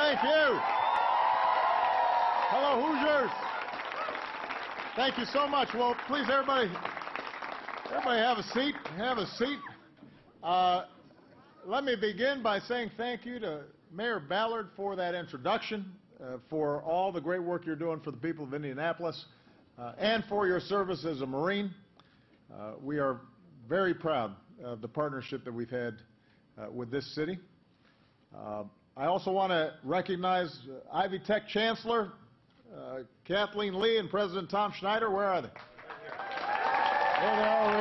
Thank you. Hello, Hoosiers. Thank you so much. Well, please, everybody have a seat. Have a seat. Let me begin by saying thank you to Mayor Ballard for that introduction, for all the great work you're doing for the people of Indianapolis, and for your service as a Marine. We are very proud of the partnership that we've had with this city. I also want to recognize Ivy Tech Chancellor Kathleen Lee and President Tom Schneider. Where are they? There they are over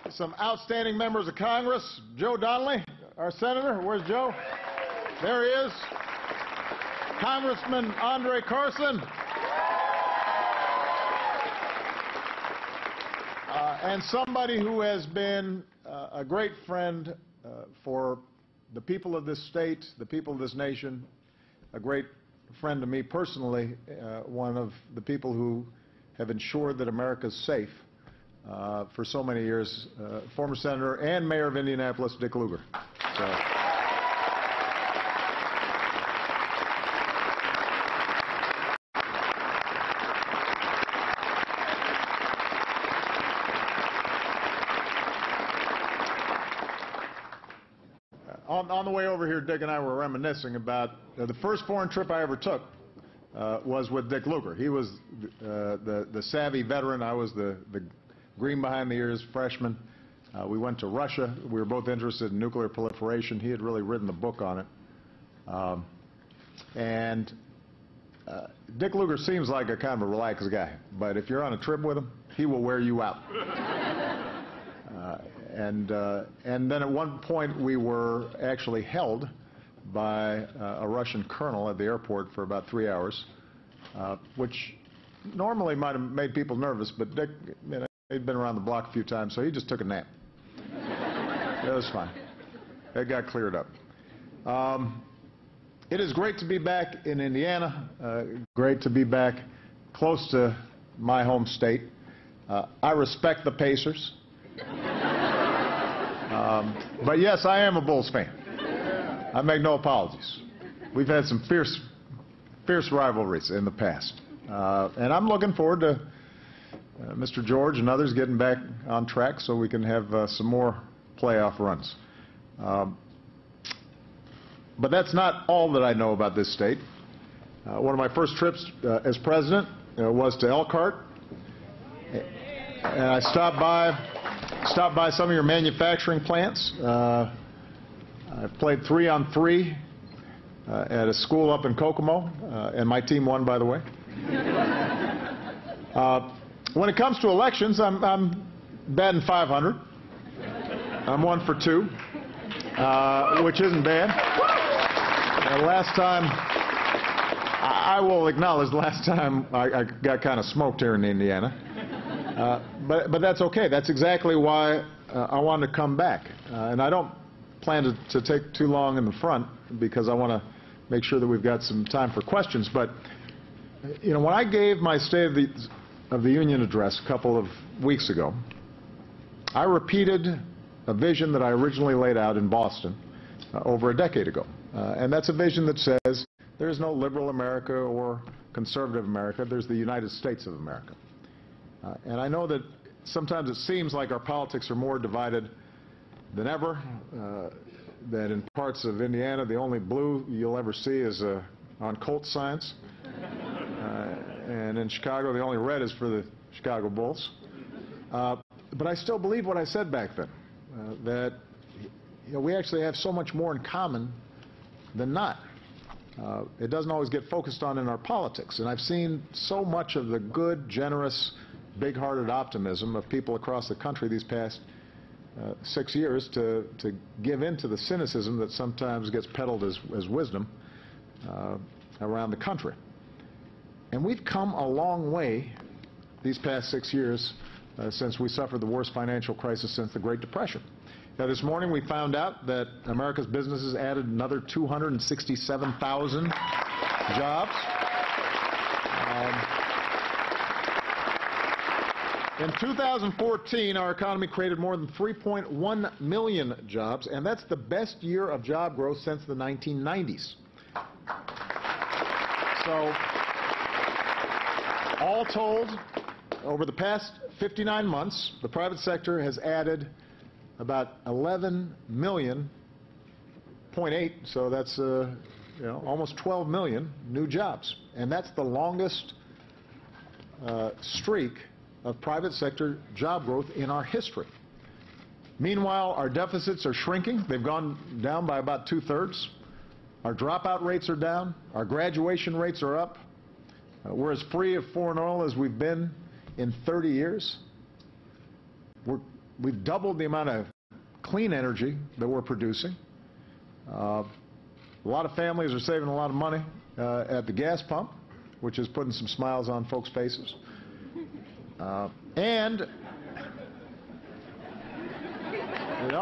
here. Some outstanding members of Congress. Joe Donnelly, our senator. Where's Joe? There he is. Congressman Andre Carson. And somebody who has been a great friend for the people of this state, the people of this nation, a great friend to me personally, one of the people who have ensured that America's safe for so many years, former Senator and Mayor of Indianapolis, Dick Lugar. On the way over here, Dick and I were reminiscing about the first foreign trip I ever took was with Dick Lugar. He was the savvy veteran. I was the green behind the ears freshman. We went to Russia. We were both interested in nuclear proliferation. He had really written the book on it. Dick Lugar seems like a kind of a relaxed guy, but if you're on a trip with him, he will wear you out. And then at one point we were actually held by a Russian colonel at the airport for about 3 hours, which normally might have made people nervous, but Dick, you know, he'd been around the block a few times, so he just took a nap. It was fine. It got cleared up. It is great to be back in Indiana, great to be back close to my home state. I respect the Pacers. But yes, I am a Bulls fan. I make no apologies. We've had some fierce rivalries in the past. And I'm looking forward to Mr. George and others getting back on track so we can have some more playoff runs. But that's not all that I know about this state. One of my first trips as president was to Elkhart. And I stopped by some of your manufacturing plants. I've played 3-on-3 at a school up in Kokomo, and my team won, by the way. When it comes to elections, I'm batting 500. I'm 1 for 2, which isn't bad. Last time, I will acknowledge, last time I got kind of smoked here in Indiana. But that's okay. That's exactly why I wanted to come back. And I don't plan to take too long in the front because I want to make sure that we've got some time for questions. But, you know, when I gave my State of the Union address a couple of weeks ago, I repeated a vision that I originally laid out in Boston over a decade ago. And that's a vision that says there's no liberal America or conservative America. There's the United States of America. And I know that sometimes it seems like our politics are more divided than ever, that in parts of Indiana the only blue you'll ever see is on Colt signs, and in Chicago the only red is for the Chicago Bulls. But I still believe what I said back then, that we actually have so much more in common than not. It doesn't always get focused on in our politics, and I've seen so much of the good, generous, big-hearted optimism of people across the country these past 6 years to give in to the cynicism that sometimes gets peddled as wisdom around the country. And we've come a long way these past 6 years since we suffered the worst financial crisis since the Great Depression. Now, this morning we found out that America's businesses added another 267,000 jobs. In 2014, our economy created more than 3.1 million jobs, and that's the best year of job growth since the 1990s. So, all told, over the past 59 months, the private sector has added about 11 million, 0.8, so that's almost 12 million new jobs. And that's the longest streak of private sector job growth in our history. Meanwhile, our deficits are shrinking. They've gone down by about 2/3. Our dropout rates are down. Our graduation rates are up. We're as free of foreign oil as we've been in 30 years. We've doubled the amount of clean energy that we're producing. A lot of families are saving a lot of money at the gas pump, which is putting some smiles on folks' faces.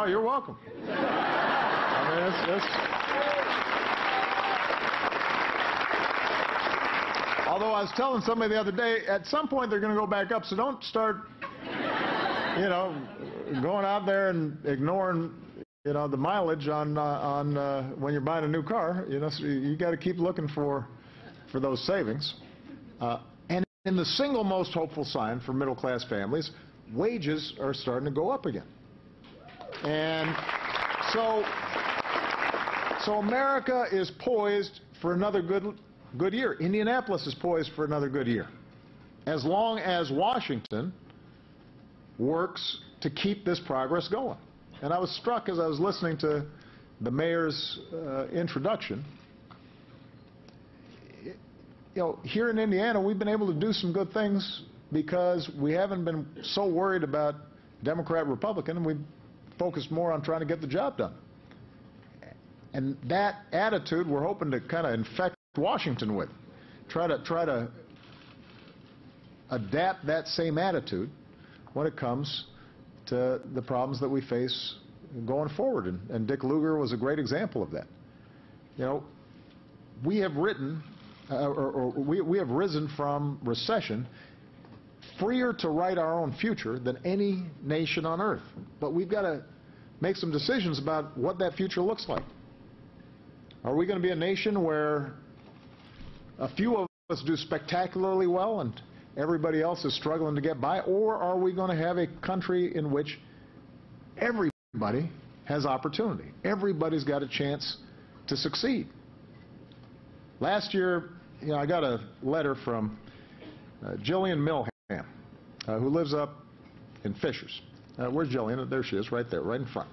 You're welcome. I mean, although I was telling somebody the other day, at some point they're going to go back up, so don't start, going out there and ignoring, the mileage on when you're buying a new car. So you got to keep looking for those savings. And the single most hopeful sign for middle-class families, wages are starting to go up again. And so America is poised for another good year. Indianapolis is poised for another good year, as long as Washington works to keep this progress going. And I was struck as I was listening to the mayor's introduction. Here in Indiana, we've been able to do some good things because we haven't been so worried about Democrat, Republican, and we've focused more on trying to get the job done. And that attitude we're hoping to kind of infect Washington with. Try to adapt that same attitude when it comes to the problems that we face going forward. And Dick Lugar was a great example of that. We have we have risen from recession freer to write our own future than any nation on earth. But we've got to make some decisions about what that future looks like. Are we going to be a nation where a few of us do spectacularly well and everybody else is struggling to get by? Or are we going to have a country in which everybody has opportunity? Everybody's got a chance to succeed. Last year, I got a letter from Jillian Milham, who lives up in Fishers. Where's Jillian? There she is, right there, right in front.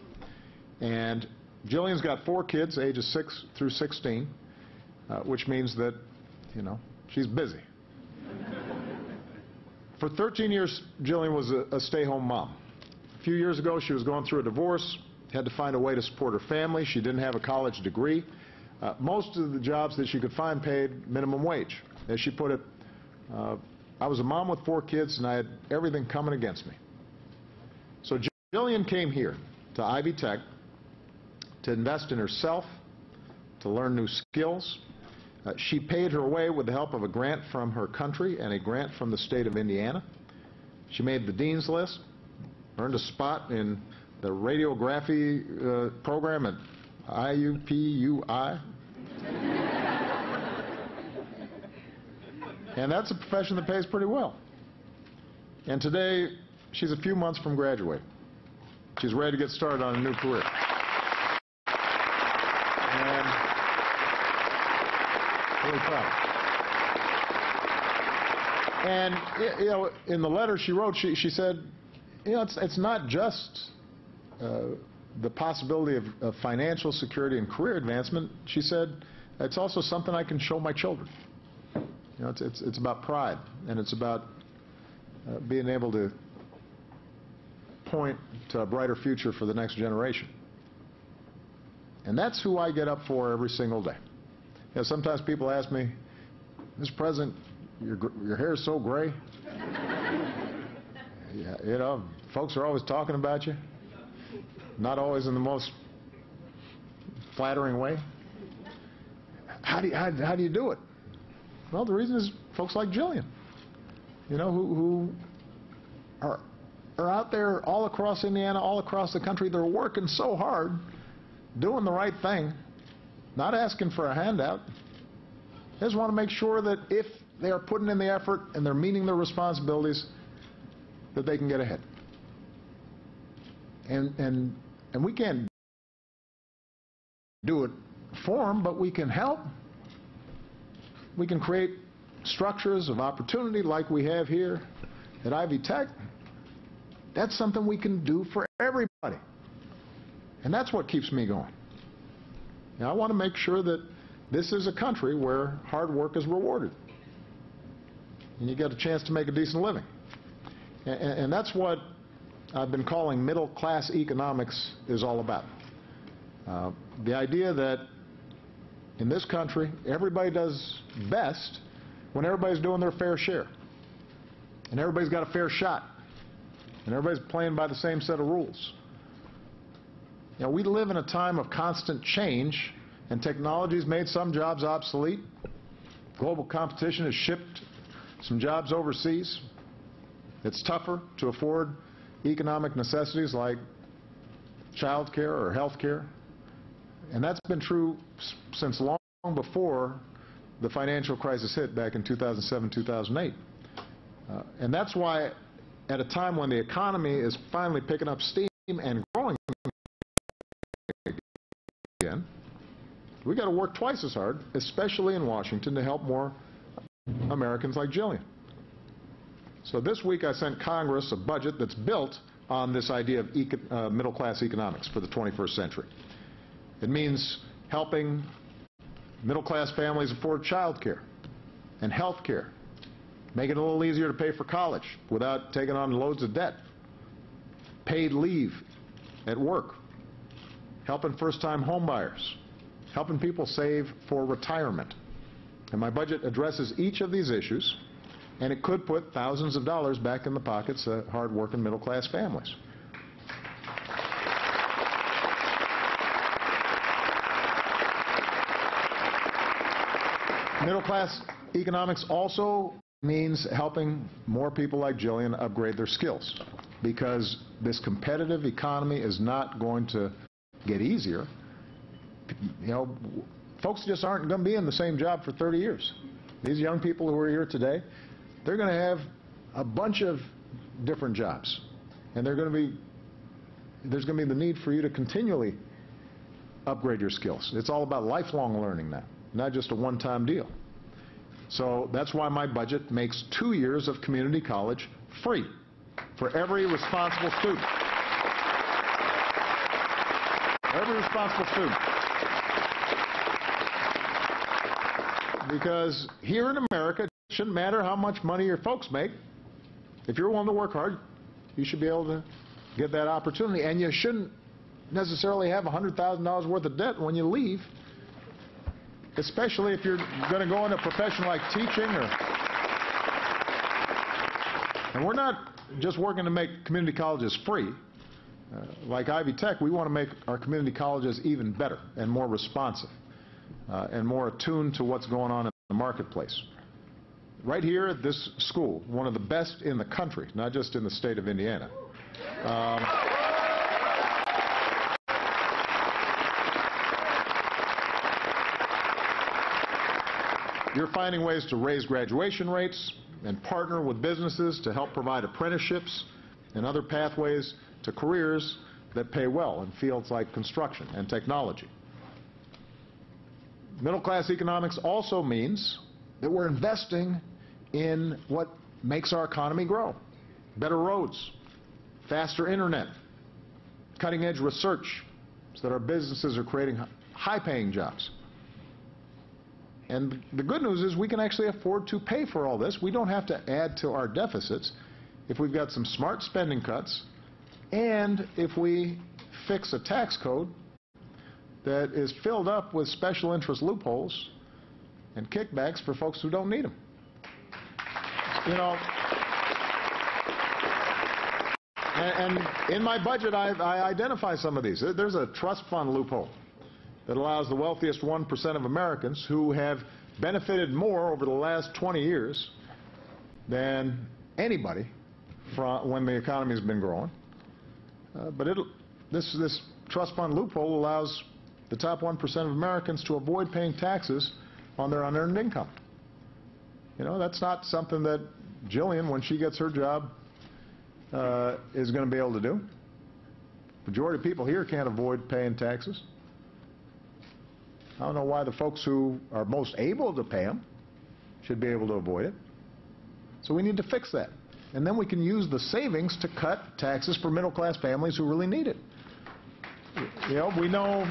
And Jillian's got 4 kids, ages 6 through 16, which means that, she's busy. For 13 years, Jillian was a stay-home mom. A few years ago, she was going through a divorce, had to find a way to support her family. She didn't have a college degree. Most of the jobs that she could find paid minimum wage. As she put it, I was a mom with 4 kids, and I had everything coming against me. So Jillian came here to Ivy Tech to invest in herself, to learn new skills. She paid her way with the help of a grant from her country and a grant from the state of Indiana. She made the dean's list, earned a spot in the radiography program at IUPUI. And that's a profession that pays pretty well. And today, she's a few months from graduating. She's ready to get started on a new career. And really proud. And, in the letter she wrote, she said, it's not just the possibility of financial security and career advancement. She said, it's also something I can show my children. It's about pride, and it's about being able to point to a brighter future for the next generation. And that's who I get up for every single day. Sometimes people ask me, Mr. President, your hair is so gray. Folks are always talking about you, not always in the most flattering way. How do you do it? Well, the reason is folks like Jillian, who are out there all across Indiana, all across the country. They're working so hard, doing the right thing, not asking for a handout. They just want to make sure that if they are putting in the effort and they're meeting their responsibilities, that they can get ahead. And we can't do it for them, but we can help. We can create structures of opportunity like we have here at Ivy Tech. That's something we can do for everybody. And that's what keeps me going. Now, I want to make sure that this is a country where hard work is rewarded. And you get a chance to make a decent living. And that's what I've been calling middle-class economics is all about. The idea that in this country, everybody does best when everybody's doing their fair share. And everybody's got a fair shot. And everybody's playing by the same set of rules. You know, we live in a time of constant change, and technology's made some jobs obsolete. Global competition has shipped some jobs overseas. It's tougher to afford economic necessities like child care or health care. And that's been true since long before the financial crisis hit back in 2007, 2008. And that's why at a time when the economy is finally picking up steam and growing again, we got to work twice as hard, especially in Washington, to help more Americans like Jillian. So this week I sent Congress a budget that's built on this idea of middle-class economics for the 21st century. It means helping middle-class families afford child care and health care, make it a little easier to pay for college without taking on loads of debt, paid leave at work, helping first-time home buyers, helping people save for retirement. And my budget addresses each of these issues, and it could put thousands of dollars back in the pockets of hard-working middle-class families. Middle-class economics also means helping more people like Jillian upgrade their skills, because this competitive economy is not going to get easier. You know, folks just aren't going to be in the same job for 30 years. These young people who are here today, they're going to have a bunch of different jobs, and there's going to be the need for you to continually upgrade your skills. It's all about lifelong learning now, not just a one-time deal. So that's why my budget makes 2 years of community college free for every responsible student. Every responsible student. Because here in America, it shouldn't matter how much money your folks make. If you're willing to work hard, you should be able to get that opportunity. And you shouldn't necessarily have $100,000 worth of debt when you leave, especially if you're going to go into a profession like teaching. And we're not just working to make community colleges free. Like Ivy Tech, we want to make our community colleges even better and more responsive and more attuned to what's going on in the marketplace. Right here at this school, one of the best in the country, not just in the state of Indiana. You're finding ways to raise graduation rates and partner with businesses to help provide apprenticeships and other pathways to careers that pay well in fields like construction and technology. Middle-class economics also means that we're investing in what makes our economy grow. Better roads, faster internet, cutting-edge research so that our businesses are creating high-paying jobs. And the good news is we can actually afford to pay for all this. We don't have to add to our deficits if we've got some smart spending cuts and if we fix a tax code that is filled up with special interest loopholes and kickbacks for folks who don't need them. You know, and in my budget I identify some of these. There's a trust fund loophole that allows the wealthiest 1% of Americans who have benefited more over the last 20 years than anybody when the economy's been growing. But this trust fund loophole allows the top 1% of Americans to avoid paying taxes on their unearned income. You know, that's not something that Jillian, when she gets her job, is going to be able to do. Majority of people here can't avoid paying taxes. I don't know why the folks who are most able to pay them should be able to avoid it. So we need to fix that. And then we can use the savings to cut taxes for middle-class families who really need it. You know, we know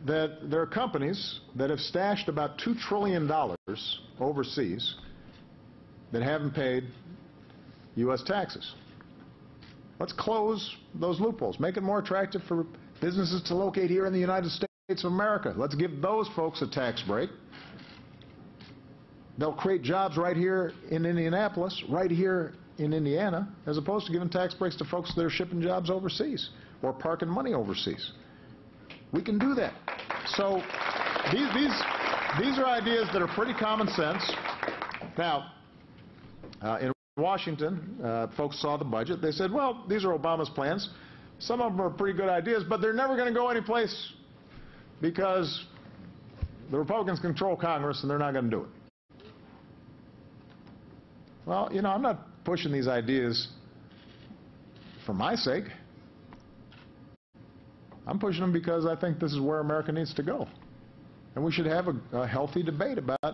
that there are companies that have stashed about $2 trillion overseas that haven't paid U.S. taxes. Let's close those loopholes. Make it more attractive for businesses to locate here in the United States of America. Let's give those folks a tax break. They'll create jobs right here in Indianapolis, right here in Indiana, as opposed to giving tax breaks to folks that are shipping jobs overseas or parking money overseas. We can do that. So these are ideas that are pretty common sense. Now, in Washington, folks saw the budget. They said, well, these are Obama's plans. Some of them are pretty good ideas, but they're never going to go anyplace because the Republicans control Congress and they're not going to do it. Well, you know, I'm not pushing these ideas for my sake. I'm pushing them because I think this is where America needs to go. And we should have a healthy debate about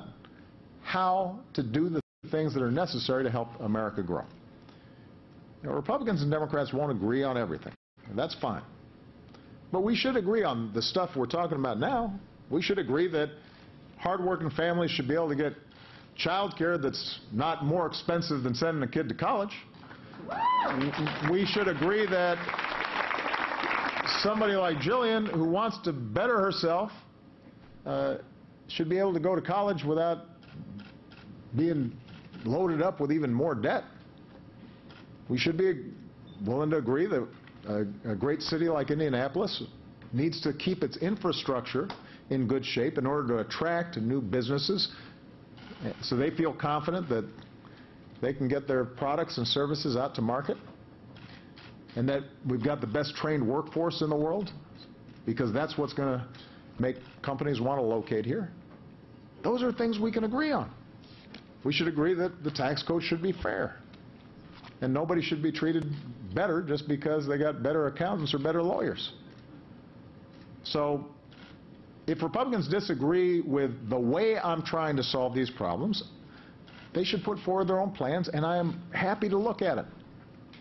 how to do the things that are necessary to help America grow. You know, Republicans and Democrats won't agree on everything, and that's fine. But we should agree on the stuff we're talking about now. We should agree that hardworking families should be able to get child care that's not more expensive than sending a kid to college. We should agree that somebody like Jillian, who wants to better herself, should be able to go to college without being loaded up with even more debt. We should be willing to agree that a great city like Indianapolis needs to keep its infrastructure in good shape in order to attract new businesses so they feel confident that they can get their products and services out to market, and that we've got the best trained workforce in the world, because that's what's going to make companies want to locate here. Those are things we can agree on. We should agree that the tax code should be fair, and nobody should be treated better just because they got better accountants or better lawyers. So if Republicans disagree with the way I'm trying to solve these problems, they should put forward their own plans, and I am happy to look at it.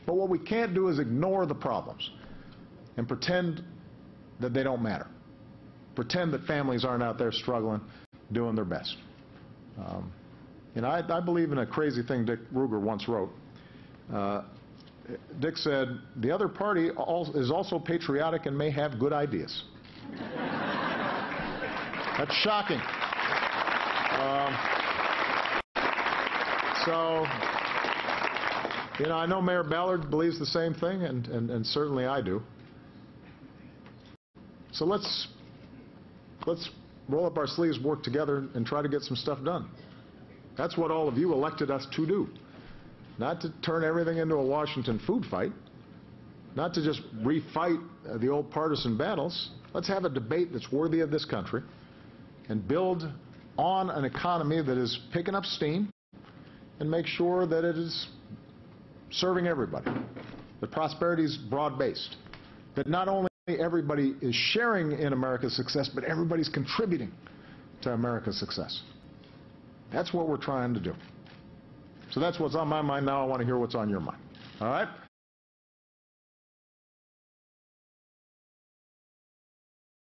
But what we can't do is ignore the problems and pretend that they don't matter. Pretend that families aren't out there struggling, doing their best. You know, I believe in a crazy thing Dick Ruger once wrote. Dick said, "The other party is also patriotic and may have good ideas." That's shocking. So, you know, I know Mayor Ballard believes the same thing, and certainly I do. So let's roll up our sleeves, work together, and try to get some stuff done. That's what all of you elected us to do. Not to turn everything into a Washington food fight. Not to just refight the old partisan battles. Let's have a debate that's worthy of this country and build on an economy that is picking up steam and make sure that it is serving everybody. That prosperity is broad-based. That not only everybody is sharing in America's success, but everybody's contributing to America's success. That's what we're trying to do. So that's what's on my mind now. I want to hear what's on your mind. All right?